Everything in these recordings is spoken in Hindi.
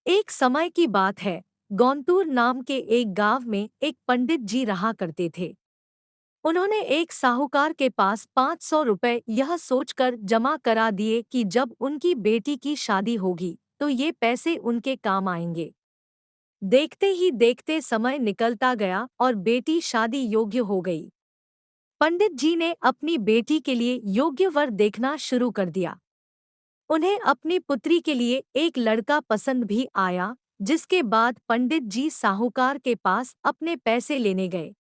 एक समय की बात है। गौंतूर नाम के एक गांव में एक पंडित जी रहा करते थे। उन्होंने एक साहूकार के पास 500 रुपए यह सोचकर जमा करा दिए कि जब उनकी बेटी की शादी होगी तो ये पैसे उनके काम आएंगे। देखते ही देखते समय निकलता गया और बेटी शादी योग्य हो गई। पंडित जी ने अपनी बेटी के लिए योग्य वर देखना शुरू कर दिया। उन्हें अपनी पुत्री के लिए एक लड़का पसंद भी आया, जिसके बाद पंडित जी साहूकार के पास अपने पैसे लेने गए।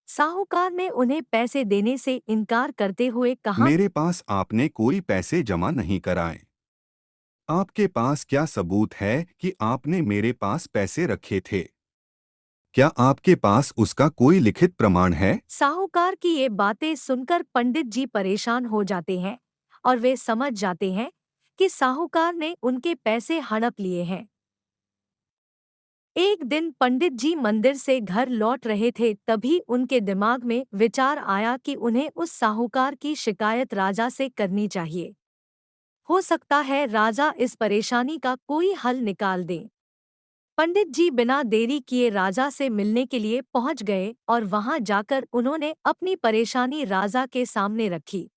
साहूकार ने उन्हें पैसे देने से इनकार करते हुए कहा, मेरे पास आपने कोई पैसे जमा नहीं कराए। आपके पास क्या सबूत है कि आपने मेरे पास पैसे रखे थे? क्या आपके पास उसका कोई लिखित प्रमाण है? साहूकार की ये बातें सुनकर पंडित जी परेशान हो जाते हैं और वे समझ जाते हैं कि साहूकार ने उनके पैसे हड़प लिए हैं। एक दिन पंडित जी मंदिर से घर लौट रहे थे, तभी उनके दिमाग में विचार आया कि उन्हें उस साहूकार की शिकायत राजा से करनी चाहिए। हो सकता है राजा इस परेशानी का कोई हल निकाल दे। पंडित जी बिना देरी किए राजा से मिलने के लिए पहुंच गए और वहां जाकर उन्होंने अपनी परेशानी राजा के सामने रखी।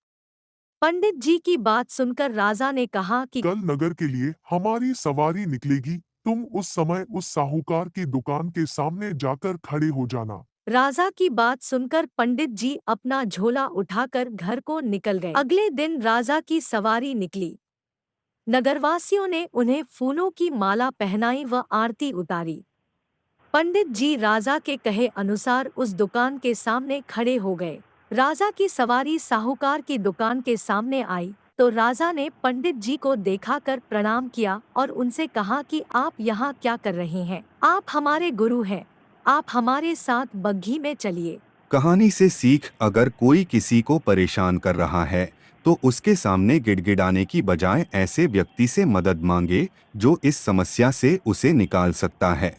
पंडित जी की बात सुनकर राजा ने कहा कि कल नगर के लिए हमारी सवारी निकलेगी। तुम उस समय उस साहूकार की दुकान के सामने जाकर खड़े हो जाना। राजा की बात सुनकर पंडित जी अपना झोला उठाकर घर को निकल गए। अगले दिन राजा की सवारी निकली। नगरवासियों ने उन्हें फूलों की माला पहनाई व आरती उतारी। पंडित जी राजा के कहे अनुसार उस दुकान के सामने खड़े हो गए। राजा की सवारी साहूकार की दुकान के सामने आई तो राजा ने पंडित जी को देखाकर प्रणाम किया और उनसे कहा कि आप यहाँ क्या कर रहे हैं? आप हमारे गुरु हैं, आप हमारे साथ बग्घी में चलिए। कहानी से सीख, अगर कोई किसी को परेशान कर रहा है तो उसके सामने गिड़गिड़ाने की बजाय ऐसे व्यक्ति से मदद मांगे जो इस समस्या से उसे निकाल सकता है।